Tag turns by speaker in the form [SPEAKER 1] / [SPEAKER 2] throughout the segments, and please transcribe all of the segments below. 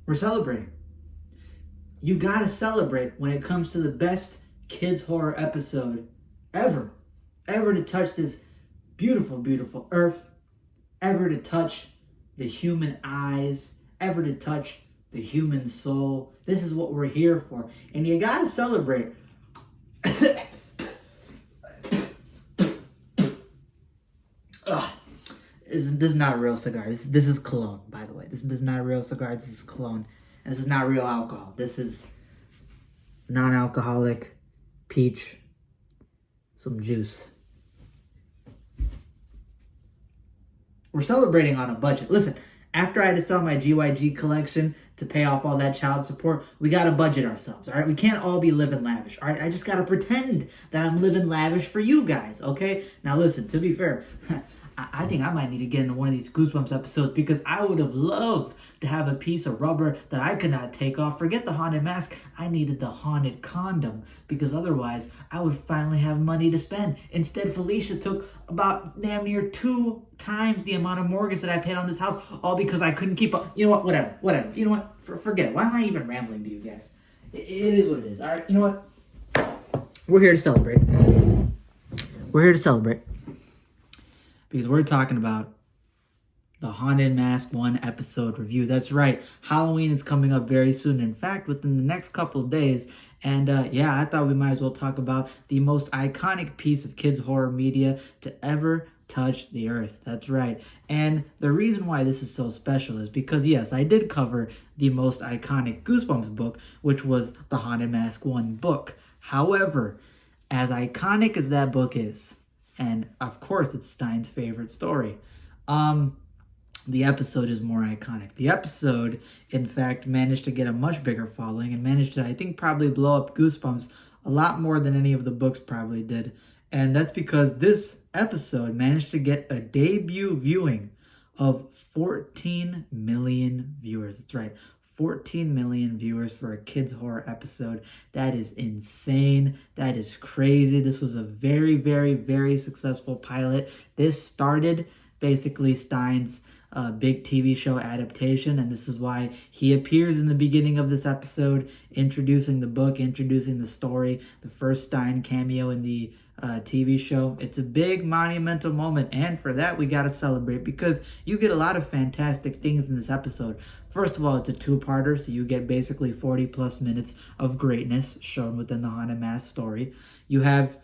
[SPEAKER 1] We're celebrating. You gotta celebrate when it comes to the best kids horror episode ever. Ever to touch this beautiful, beautiful earth. Ever to touch the human eyes. Ever to touch the human soul. This is what we're here for. And you gotta celebrate. Ugh. This is not real cigar. This is cologne, by the way. This is not real cigar. This is cologne. And this is not real alcohol. This is non-alcoholic peach, some juice. We're celebrating on a budget. Listen, after I had to sell my GYG collection to pay off all that child support, we got to budget ourselves, all right? We can't all be living lavish, all right? I just got to pretend that I'm living lavish for you guys, okay? Now listen, to be fair, I think I might need to get into one of these Goosebumps episodes because I would have loved to have a piece of rubber that I could not take off. Forget the haunted mask. I needed the haunted condom because otherwise I would finally have money to spend. Instead, Felicia took about damn near 2 times the amount of mortgage that I paid on this house, all because I couldn't keep up. You know what? Whatever. You know what? Forget it. Why am I even rambling to you guys? It is what it is. All right. You know what? We're here to celebrate. We're here to celebrate. Because we're talking about the Haunted Mask 1 episode review. That's right. Halloween is coming up very soon. In fact, within the next couple of days. And I thought we might as well talk about the most iconic piece of kids' horror media to ever touch the earth. That's right. And the reason why this is so special is because, yes, I did cover the most iconic Goosebumps book, which was the Haunted Mask 1 book. However, as iconic as that book is, and of course it's Stein's favorite story, the episode is more iconic. The episode, in fact, managed to get a much bigger following and managed to, I think, probably blow up Goosebumps a lot more than any of the books probably did. And that's because this episode managed to get a debut viewing of 14 million viewers. That's right. 14 million viewers for a kids horror episode. That is insane. That is crazy. This was a very, very, very successful pilot. This started basically Stein's big TV show adaptation, and this is why he appears in the beginning of this episode, introducing the book, introducing the story, the first Stein cameo in the TV show. It's a big monumental moment, and for that we got to celebrate because you get a lot of fantastic things in this episode. First of all, it's a 2-parter, so you get basically 40 plus minutes of greatness shown within the Haunted Mask story. You have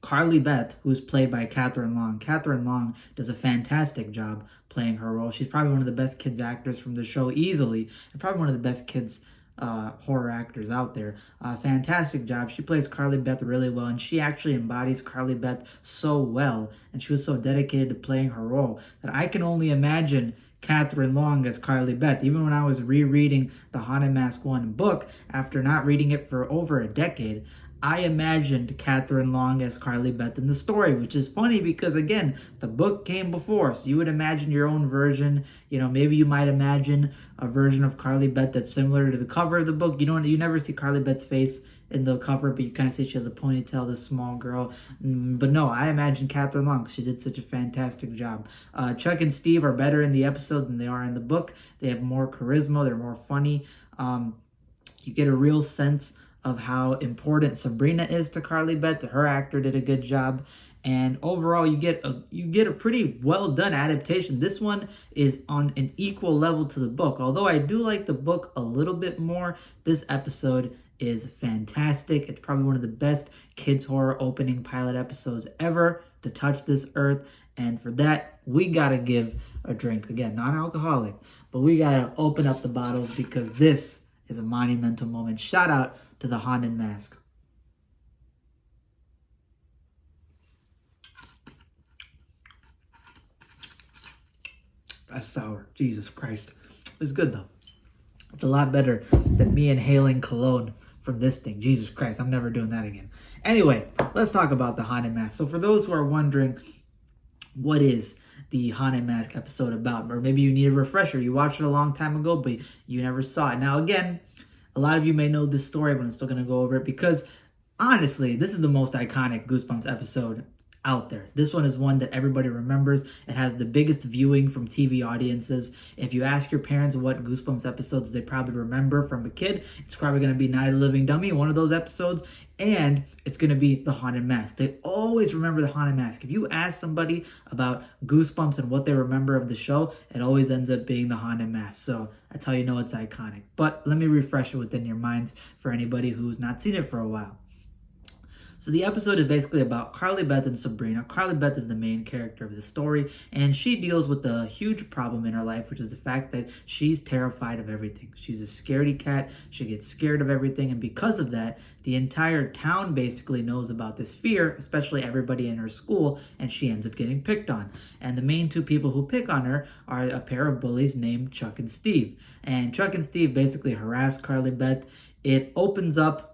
[SPEAKER 1] Carly Beth, who's played by Catherine Long. Catherine Long does a fantastic job playing her role. She's probably one of the best kids actors from the show easily, and probably one of the best kids horror actors out there. Fantastic job. She plays Carly Beth really well, and she actually embodies Carly Beth so well, and she was so dedicated to playing her role that I can only imagine Catherine Long as Carly Beth. Even when I was rereading the Haunted Mask 1 book, after not reading it for over a decade, I imagined Catherine Long as Carly Beth in the story, which is funny because, again, the book came before, so you would imagine your own version. You know, maybe you might imagine a version of Carly Beth that's similar to the cover of the book. You never see Carly Beth's face in the cover, but you kind of see she has a ponytail, this small girl. But no, I imagine Catherine Long. She did such a fantastic job. Chuck and Steve are better in the episode than they are in the book. They have more charisma. They're more funny. You get a real sense of how important Sabrina is to Carly Beth. Her actor did a good job. And overall, you get a pretty well done adaptation. This one is on an equal level to the book. Although I do like the book a little bit more, this episode is fantastic. It's probably one of the best kids horror opening pilot episodes ever to touch this earth. And for that, we gotta give a drink. Again, non-alcoholic, but we gotta open up the bottles because this is a monumental moment. Shout out to the Haunted Mask. That's sour. Jesus Christ. It's good though. It's a lot better than me inhaling cologne from this thing. Jesus Christ, I'm never doing that again. Anyway, let's talk about the Haunted Mask. So for those who are wondering, what is the Haunted Mask episode about? Or maybe you need a refresher. You watched it a long time ago, but you never saw it. Now again, a lot of you may know this story, but I'm still going to go over it because honestly, this is the most iconic Goosebumps episode out there. This one is one that everybody remembers. It has the biggest viewing from TV audiences. If you ask your parents what Goosebumps episodes they probably remember from a kid, it's probably going to be Night of the Living Dummy, one of those episodes, and it's going to be the Haunted Mask. They always remember the Haunted Mask. If you ask somebody about Goosebumps and what they remember of the show, it always ends up being the Haunted Mask. So that's how you know it's iconic. But let me refresh it within your minds for anybody who's not seen it for a while. So the episode is basically about Carly Beth and Sabrina. Carly Beth is the main character of the story, and she deals with a huge problem in her life, which is the fact that she's terrified of everything. She's a scaredy cat. She gets scared of everything, and because of that, the entire town basically knows about this fear, especially everybody in her school, and she ends up getting picked on. And the main two people who pick on her are a pair of bullies named Chuck and Steve. And Chuck and Steve basically harass Carly Beth. It opens up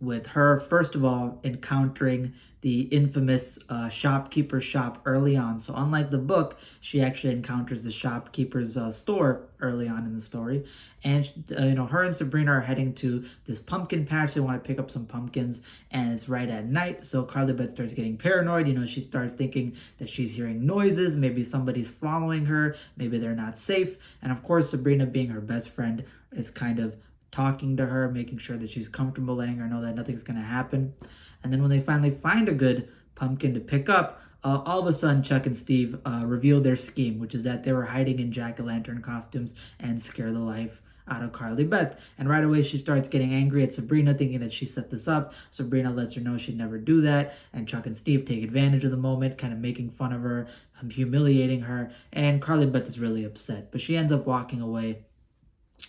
[SPEAKER 1] with her, first of all, encountering the infamous shopkeeper's shop early on. So unlike the book, she actually encounters the shopkeeper's store early on in the story. And, her and Sabrina are heading to this pumpkin patch. They want to pick up some pumpkins, and it's right at night. So Carly Beth starts getting paranoid. She starts thinking that she's hearing noises. Maybe somebody's following her. Maybe they're not safe. And of course, Sabrina, being her best friend, is kind of talking to her, making sure that she's comfortable, letting her know that nothing's going to happen. And then when they finally find a good pumpkin to pick up, all of a sudden Chuck and Steve reveal their scheme, which is that they were hiding in jack-o'-lantern costumes and scare the life out of Carly Beth. And right away she starts getting angry at Sabrina, thinking that she set this up. Sabrina lets her know she'd never do that, and Chuck and Steve take advantage of the moment, kind of making fun of her, humiliating her, and Carly Beth is really upset. But she ends up walking away.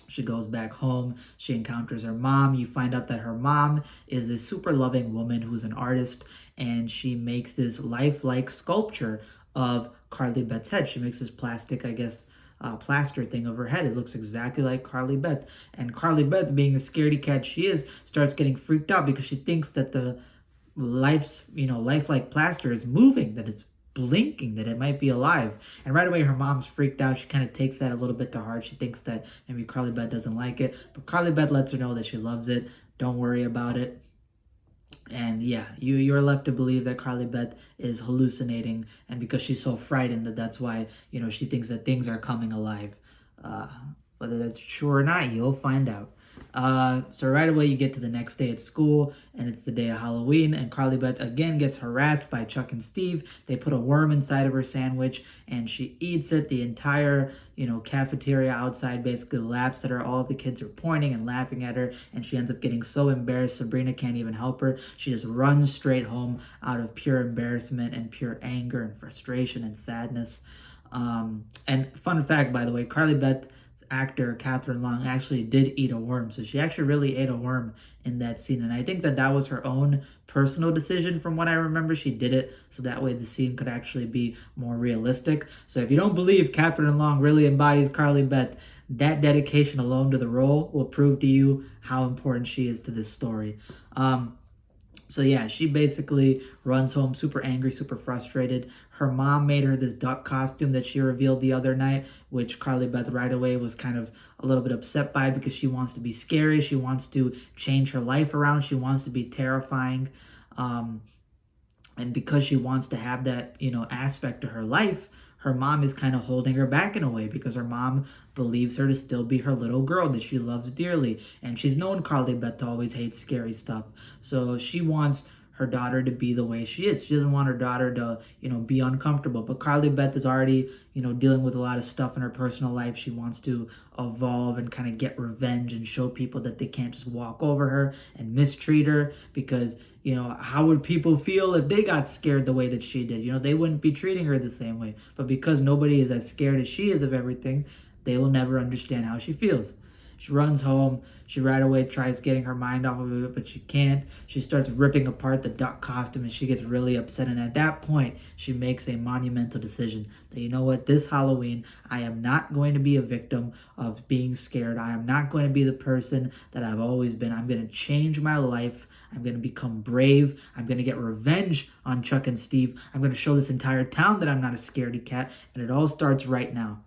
[SPEAKER 1] She goes back home. She encounters her mom. You find out that her mom is a super loving woman who's an artist, and she makes this lifelike sculpture of Carly Beth's head. She makes this plastic, plaster thing of her head. It looks exactly like Carly Beth. And Carly Beth, being the scaredy cat she is, starts getting freaked out because she thinks that the lifelike plaster is moving, that it's blinking, that it might be alive. And right away her mom's freaked out. She kind of takes that a little bit to heart. She thinks that maybe Carly Beth doesn't like it, but Carly Beth lets her know that she loves it. Don't worry about it. And yeah, you're left to believe that Carly Beth is hallucinating, and because she's so frightened that's why she thinks that things are coming alive. Whether that's true or not, you'll find out. So right away you get to the next day at school, and it's the day of Halloween, and Carly Beth again gets harassed by Chuck and Steve. They put a worm inside of her sandwich, and she eats it. The entire cafeteria outside basically laughs at her. All the kids are pointing and laughing at her, and she ends up getting so embarrassed Sabrina can't even help her. She just runs straight home out of pure embarrassment and pure anger and frustration and sadness. And fun fact, by the way, Carly Beth's actor Catherine Long actually did eat a worm. So she actually really ate a worm in that scene. And I think that was her own personal decision. From what I remember, she did it so that way the scene could actually be more realistic. So if you don't believe Catherine Long really embodies Carly Beth, that dedication alone to the role will prove to you how important she is to this story. So yeah, she basically runs home super angry, super frustrated. Her mom made her this duck costume that she revealed the other night, which Carly Beth right away was kind of a little bit upset by because she wants to be scary. She wants to change her life around. She wants to be terrifying. And because she wants to have that, aspect to her life, her mom is kind of holding her back in a way because her mom believes her to still be her little girl that she loves dearly. And she's known Carly Beth to always hate scary stuff. So she wants her daughter to be the way she is. She doesn't want her daughter to, be uncomfortable. But Carly Beth is already, dealing with a lot of stuff in her personal life. She wants to evolve and kind of get revenge and show people that they can't just walk over her and mistreat her because, how would people feel if they got scared the way that she did? They wouldn't be treating her the same way. But because nobody is as scared as she is of everything, they will never understand how she feels. She runs home. She right away tries getting her mind off of it, but she can't. She starts ripping apart the duck costume, and she gets really upset. And at that point, she makes a monumental decision that, you know what, this Halloween, I am not going to be a victim of being scared. I am not going to be the person that I've always been. I'm going to change my life. I'm going to become brave. I'm going to get revenge on Chuck and Steve. I'm going to show this entire town that I'm not a scaredy cat. And it all starts right now.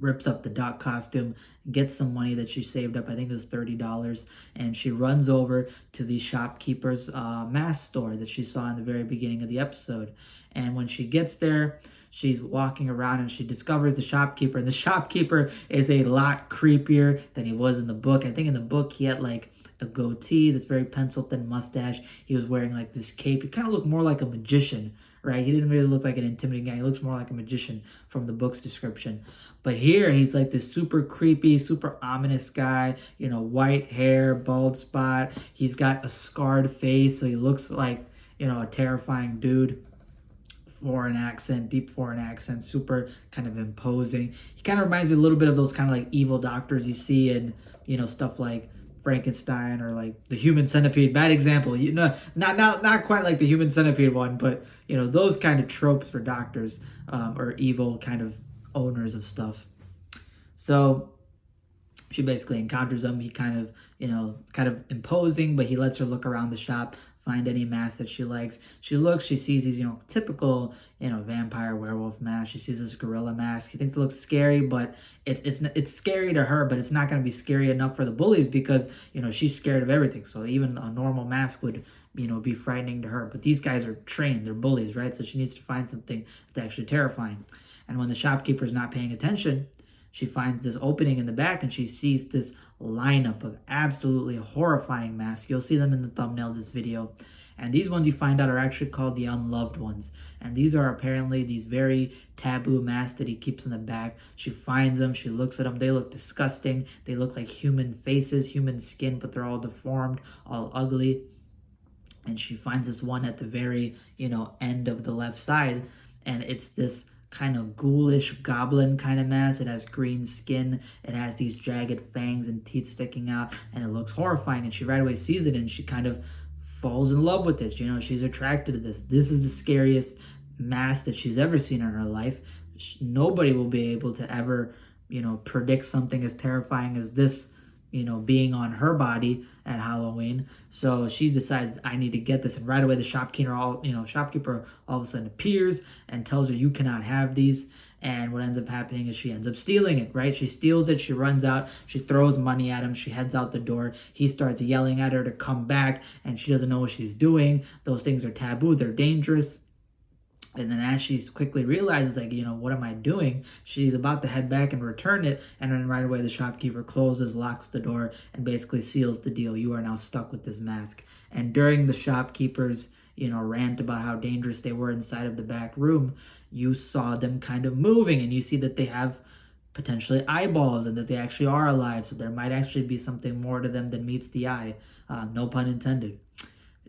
[SPEAKER 1] rips up the duck costume, gets some money that she saved up. I think it was $30, and she runs over to the shopkeeper's mask store that she saw in the very beginning of the episode. And when she gets there, she's walking around and she discovers the shopkeeper. And the shopkeeper is a lot creepier than he was in the book. I think in the book he had like a goatee, this very pencil thin mustache. He was wearing like this cape. He kind of looked more like a magician, right? He didn't really look like an intimidating guy. He looks more like a magician from the book's description. But here he's like this super creepy, super ominous guy, white hair, bald spot. He's got a scarred face, so he looks like, a terrifying dude. Foreign accent, deep foreign accent, super kind of imposing. He kind of reminds me a little bit of those kind of like evil doctors you see in, stuff like Frankenstein or like the Human Centipede. Bad example, not quite like the Human Centipede one, but those kind of tropes for doctors or evil kind of owners of stuff. So she basically encounters him. He kind of imposing, but he lets her look around the shop, find any mask that she likes. She looks, she sees these, typical, vampire werewolf mask. She sees this gorilla mask. She thinks it looks scary, but it's scary to her, but it's not going to be scary enough for the bullies because, she's scared of everything. So even a normal mask would, be frightening to her. But these guys are trained, they're bullies, right? So she needs to find something that's actually terrifying. And when the shopkeeper's not paying attention, she finds this opening in the back and she sees this lineup of absolutely horrifying masks. You'll see them in the thumbnail of this video. And these ones you find out are actually called the unloved ones. And these are apparently these very taboo masks that he keeps in the back. She finds them, she looks at them, they look disgusting. They look like human faces, human skin, but they're all deformed, all ugly. And she finds this one at the very, end of the left side. And it's this kind of ghoulish goblin kind of mask. It has green skin. It has these jagged fangs and teeth sticking out, and it looks horrifying. And she right away sees it, and she kind of falls in love with it. She's attracted to this. This is the scariest mask that she's ever seen in her life. Nobody will be able to ever, predict something as terrifying as this, being on her body at Halloween. So she decides, I need to get this. And right away, the shopkeeper all of a sudden appears and tells her, you cannot have these. And what ends up happening is she ends up stealing it, right? She steals it. She runs out. She throws money at him. She heads out the door. He starts yelling at her to come back, and she doesn't know what she's doing. Those things are taboo. They're dangerous. And then as she quickly realizes, what am I doing? She's about to head back and return it. And then right away, the shopkeeper closes, locks the door, and basically seals the deal. You are now stuck with this mask. And during the shopkeeper's, rant about how dangerous they were inside of the back room, you saw them kind of moving. And you see that they have potentially eyeballs and that they actually are alive. So there might actually be something more to them than meets the eye. No pun intended.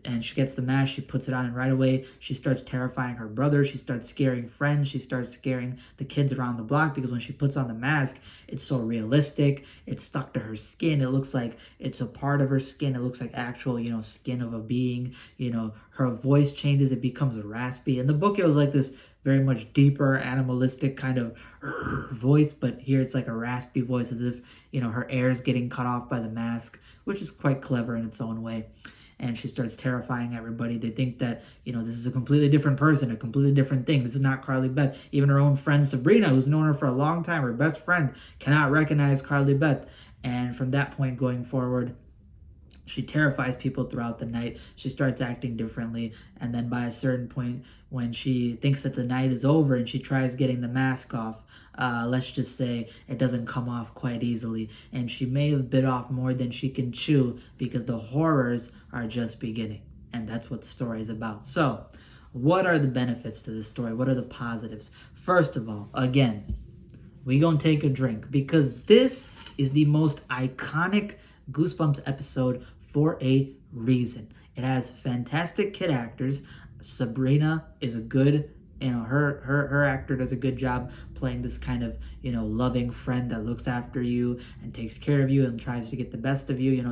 [SPEAKER 1] And she gets the mask, she puts it on, and right away she starts terrifying her brother. She starts scaring friends. She starts scaring the kids around the block because when she puts on the mask, it's so realistic. It's stuck to her skin. It looks like it's a part of her skin. It looks like actual, skin of a being. Her voice changes. It becomes raspy. In the book, it was like this very much deeper, animalistic kind of voice, but here it's like a raspy voice as if, her air is getting cut off by the mask, which is quite clever in its own way. And she starts terrifying everybody. They think that, this is a completely different person, a completely different thing. This is not Carly Beth. Even her own friend Sabrina, who's known her for a long time, her best friend, cannot recognize Carly Beth. And from that point going forward, she terrifies people throughout the night. She starts acting differently. And then by a certain point, when she thinks that the night is over and she tries getting the mask off, let's just say it doesn't come off quite easily. And she may have bit off more than she can chew because the horrors are just beginning. And that's what the story is about. So, what are the benefits to this story? What are the positives? First of all, again, we gonna take a drink because this is the most iconic Goosebumps episode for a reason. It has fantastic kid actors. Sabrina is a good, her actor does a good job playing this kind of, loving friend that looks after you and takes care of you and tries to get the best of you,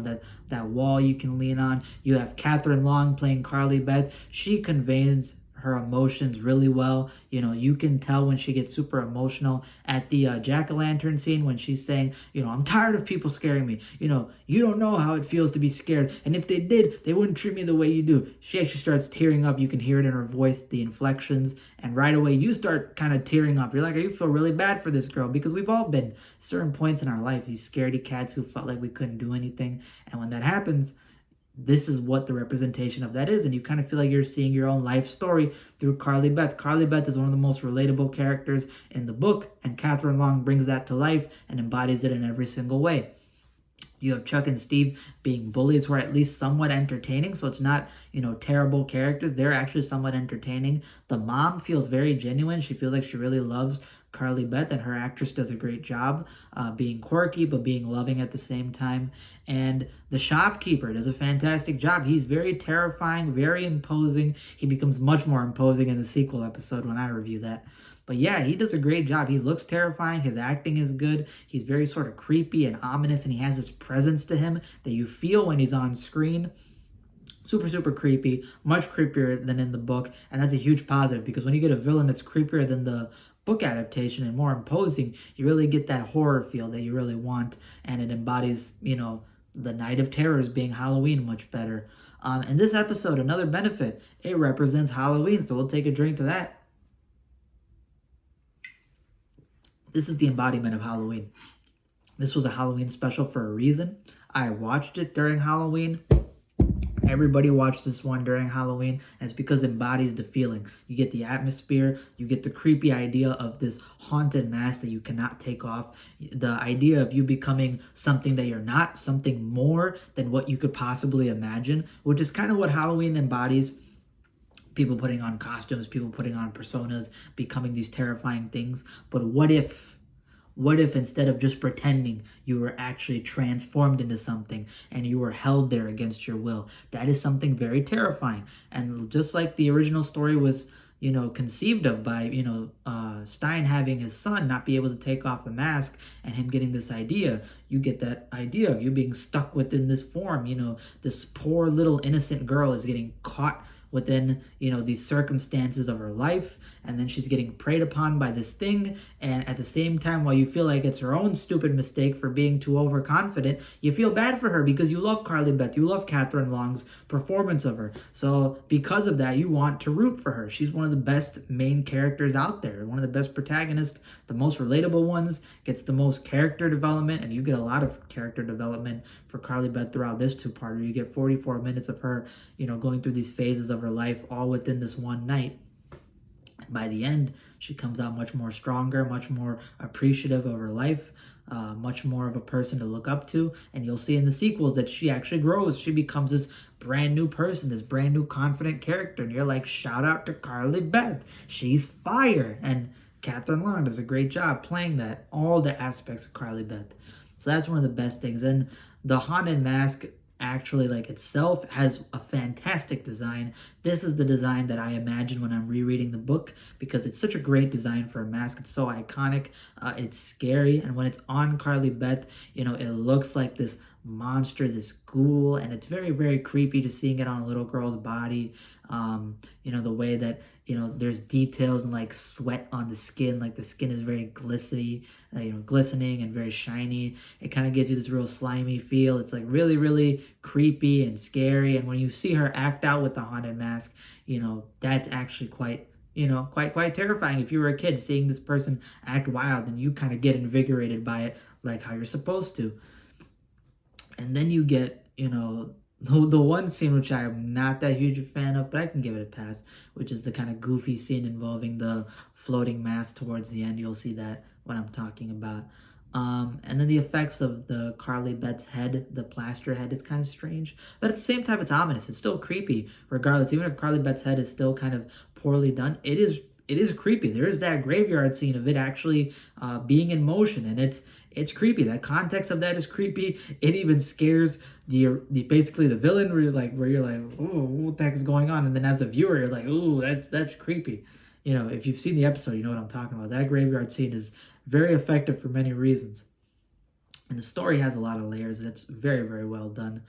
[SPEAKER 1] that wall you can lean on. You have Catherine Long playing Carly Beth. She conveys her emotions really well. You know, you can tell when she gets super emotional at the jack-o'-lantern scene when she's saying, you know, I'm tired of people scaring me. You know, you don't know how it feels to be scared. And if they did, they wouldn't treat me the way you do. She actually starts tearing up. You can hear it in her voice, the inflections. And right away, you start kind of tearing up. You're like, you feel really bad for this girl because we've all been certain points in our life, these scaredy cats who felt like we couldn't do anything. And when that happens, this is what the representation of that is. And you kind of feel like you're seeing your own life story through Carly Beth. Carly Beth is one of the most relatable characters in the book, and Catherine Long brings that to life and embodies it in every single way. You have Chuck and Steve being bullies who are at least somewhat entertaining. So it's not, you know, terrible characters. They're actually somewhat entertaining. The mom feels very genuine. She feels like she really loves Carly Beth, and her actress does a great job being quirky but being loving at the same time. And the shopkeeper does a fantastic job. He's very terrifying, very imposing. He becomes much more imposing in the sequel episode when I review that. But yeah, he does a great job. He looks terrifying. His acting is good. He's very sort of creepy and ominous, and he has this presence to him that you feel when he's on screen. Super, super creepy. Much creepier than in the book. And that's a huge positive because when you get a villain that's creepier than the book adaptation and more imposing, you really get that horror feel that you really want. And it embodies, you know, the Night of Terrors being Halloween much better. And this episode, another benefit, it represents Halloween. So we'll take a drink to that. This is the embodiment of Halloween. This was a Halloween special for a reason. I watched it during Halloween. Everybody watched this one during Halloween, and it's because it embodies the feeling. You get the atmosphere, you get the creepy idea of this haunted mask that you cannot take off, the idea of you becoming something that you're not, something more than what you could possibly imagine, which is kind of what Halloween embodies. People putting on costumes, people putting on personas, becoming these terrifying things. But what if instead of just pretending, you were actually transformed into something and you were held there against your will? That is something very terrifying. And just like the original story was, you know, conceived of by, you know, Stein having his son not be able to take off a mask and him getting this idea, you get that idea of you being stuck within this form. You know, this poor little innocent girl is getting caught within, you know, these circumstances of her life, and then she's getting preyed upon by this thing, and at the same time, while you feel like it's her own stupid mistake for being too overconfident, you feel bad for her because you love Carly Beth, you love Catherine Long's performance of her. So because of that, you want to root for her. She's one of the best main characters out there, one of the best protagonists, the most relatable ones, gets the most character development, and you get a lot of character development for Carly Beth throughout this two-parter. You get 44 minutes of her, you know, going through these phases of her life all within this one night. By the end, she comes out much more stronger, much more appreciative of her life, much more of a person to look up to. And you'll see in the sequels that she actually grows. She becomes this brand new person, this brand new confident character. And you're like, shout out to Carly Beth. She's fire. And Catherine Long does a great job playing that, all the aspects of Carly Beth. So that's one of the best things. And the haunted mask actually, like, itself has a fantastic design. This is the design that I imagine when I'm rereading the book because it's such a great design for a mask. It's so iconic. It's scary, and when it's on Carly Beth, you know, it looks like this monster, this ghoul, and it's very, very creepy just seeing it on a little girl's body. You know, the way that, you know, there's details and like sweat on the skin, like the skin is very glistening, you know, glistening and very shiny. It kind of gives you this real slimy feel. It's like really, really creepy and scary. And when you see her act out with the haunted mask, you know, that's actually quite, you know, quite terrifying. If you were a kid seeing this person act wild, and you kind of get invigorated by it, like how you're supposed to. And then you get, you know, the one scene which I am not that huge a fan of, but I can give it a pass, which is the kind of goofy scene involving the floating mask towards the end. You'll see that what I'm talking about. And then the effects of the Carly Beth's head, the plaster head, is kind of strange. But at the same time, it's ominous. It's still creepy, regardless. Even if Carly Beth's head is still kind of poorly done, it is creepy. There is that graveyard scene of it actually being in motion, and it's creepy. That context of that is creepy. It even scares the basically the villain, where you're like, oh, what the heck is going on? And then as a viewer, you're like, oh, that's creepy. You know, if you've seen the episode, you know what I'm talking about. That graveyard scene is very effective for many reasons. And the story has a lot of layers. It's very, very well done.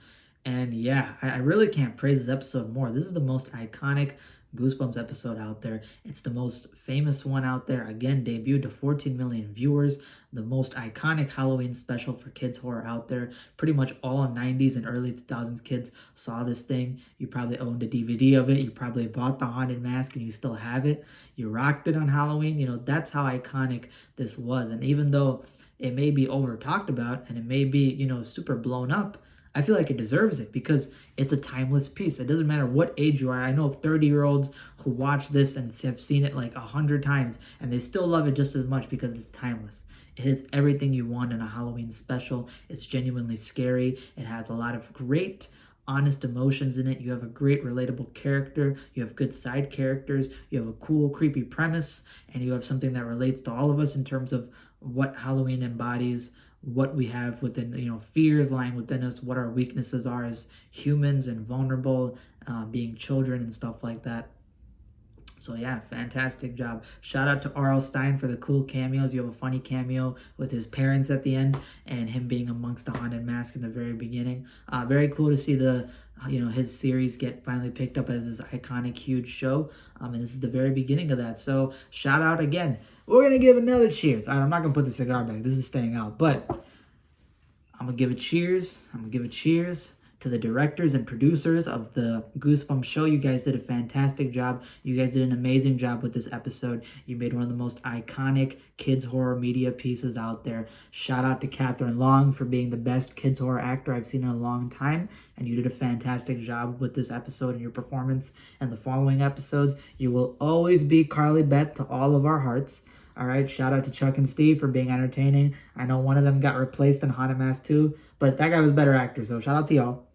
[SPEAKER 1] And yeah, I really can't praise this episode more. This is the most iconic Goosebumps episode out there. It's the most famous one out there. Again, debuted to 14 million viewers. The most iconic Halloween special for kids horror out there. Pretty much all 90s and early 2000s kids saw this thing. You probably owned a DVD of it. You probably bought the haunted mask and you still have it. You rocked it on Halloween. You know, that's how iconic this was. And even though it may be over talked about and it may be, you know, super blown up, I feel like it deserves it because it's a timeless piece. It doesn't matter what age you are. I know 30-year-olds who watch this and have seen it like 100 times and they still love it just as much because it's timeless. It hits everything you want in a Halloween special. It's genuinely scary. It has a lot of great, honest emotions in it. You have a great, relatable character. You have good side characters. You have a cool, creepy premise. And you have something that relates to all of us in terms of what Halloween embodies, what we have within, you know, fears lying within us, what our weaknesses are as humans and vulnerable, being children and stuff like that. So yeah, fantastic job. Shout out to R.L. Stine for the cool cameos. You have a funny cameo with his parents at the end and him being amongst the haunted mask in the very beginning. Very cool to see the, you know, his series get finally picked up as this iconic, huge show. And this is the very beginning of that. So shout out again. We're going to give another cheers. All right, I'm not going to put the cigar back. This is staying out. But I'm going to give it cheers. I'm going to give it cheers to the directors and producers of the Goosebumps show. You guys did a fantastic job. You guys did an amazing job with this episode. You made one of the most iconic kids horror media pieces out there. Shout out to Catherine Long for being the best kids horror actor I've seen in a long time. And you did a fantastic job with this episode and your performance and the following episodes. You will always be Carly Beth to all of our hearts. All right, shout out to Chuck and Steve for being entertaining. I know one of them got replaced in Haunted Mask 2, but that guy was a better actor, so shout out to y'all.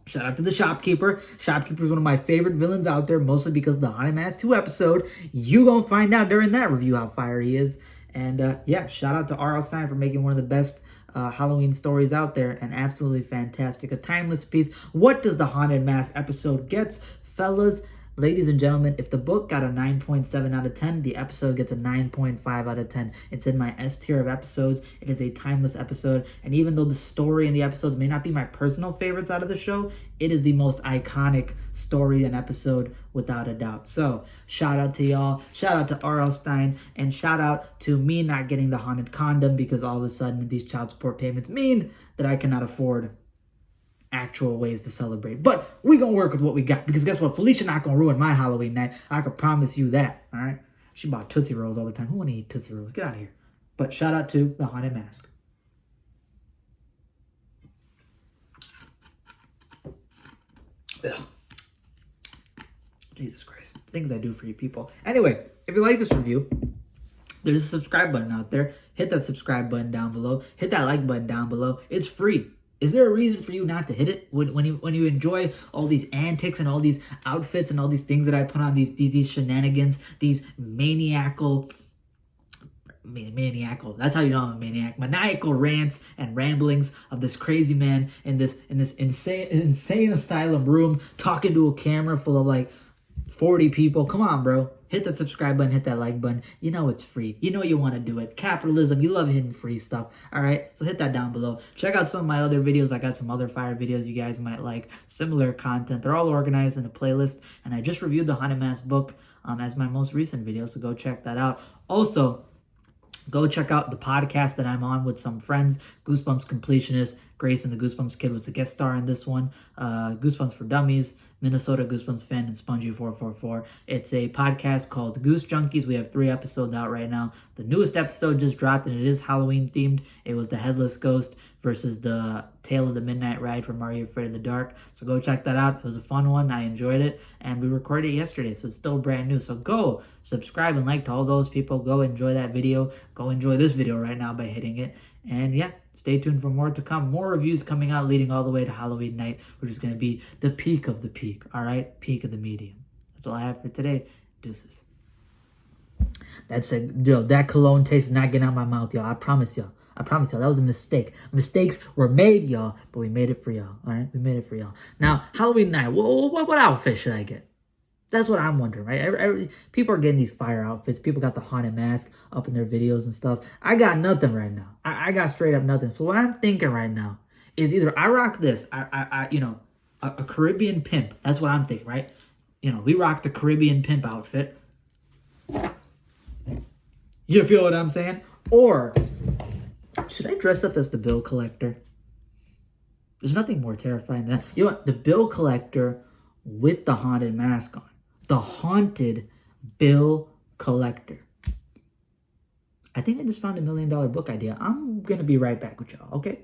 [SPEAKER 1] Shout out to the Shopkeeper. Shopkeeper is one of my favorite villains out there, mostly because of the Haunted Mask 2 episode. You gonna find out during that review how fire he is. And yeah, shout out to R.L. Stine for making one of the best Halloween stories out there, and absolutely fantastic. A timeless piece. What does the Haunted Mask episode get? Fellas, ladies and gentlemen, if the book got a 9.7 out of 10, the episode gets a 9.5 out of 10. It's in my S tier of episodes. It is a timeless episode. And even though the story in the episodes may not be my personal favorites out of the show, it is the most iconic story and episode without a doubt. So shout out to y'all. Shout out to R.L. Stine. And shout out to me not getting the haunted condom because all of a sudden these child support payments mean that I cannot afford actual ways to celebrate. But we gonna work with what we got because guess what? Felicia not gonna ruin my Halloween night. I can promise you that. All right. She bought Tootsie Rolls all the time. Who wanna eat Tootsie Rolls? Get out of here. But shout out to the Haunted Mask. Ugh. Jesus Christ. Things I do for you people. Anyway, if you like this review, there's a subscribe button out there. Hit that subscribe button down below. Hit that like button down below. It's free. Is there a reason for you not to hit it when you enjoy all these antics and all these outfits and all these things that I put on, these shenanigans, these maniacal, that's how you know I'm a maniac, maniacal rants and ramblings of this crazy man in this insane asylum room talking to a camera full of like 40 people. Come on, bro. Hit that subscribe button, hit that like button. You know it's free. You know you want to do it. Capitalism, you love hitting free stuff. All right, so hit that down below. Check out some of my other videos. I got some other fire videos you guys might like. Similar content. They're all organized in a playlist. And I just reviewed the Haunted Mask book as my most recent video, so go check that out. Also, go check out the podcast that I'm on with some friends. Goosebumps Completionist, Grace and the Goosebumps Kid was a guest star in this one. Goosebumps for Dummies, Minnesota Goosebumps fan, and Spongy444. It's a podcast called Goose Junkies. We have 3 episodes out right now. The newest episode just dropped, and it is Halloween themed. It was the Headless Ghost versus the Tale of the Midnight Ride from Are You Afraid of the Dark? So go check that out. It was a fun one. I enjoyed it. And we recorded it yesterday, so it's still brand new. So go subscribe and like to all those people. Go enjoy that video. Go enjoy this video right now by hitting it. And yeah, stay tuned for more to come. More reviews coming out leading all the way to Halloween night, which is going to be the peak of the peak. All right? Peak of the medium. That's all I have for today. Deuces. That's it. Yo, that cologne taste is not getting out my mouth, y'all. I promise y'all. I promise y'all, that was a mistake. Mistakes were made, y'all, but we made it for y'all, all right? We made it for y'all. Now, Halloween night, what outfit should I get? That's what I'm wondering, right? People are getting these fire outfits. People got the haunted mask up in their videos and stuff. I got nothing right now. I got straight up nothing. So what I'm thinking right now is either I rock this, a Caribbean pimp. That's what I'm thinking, right? we rock the Caribbean pimp outfit. You feel what I'm saying? Or should I dress up as the bill collector? There's nothing more terrifying than that. You know what? The bill collector with the haunted mask on. The haunted bill collector. I think I just found $1 million book idea. I'm going to be right back with y'all, okay?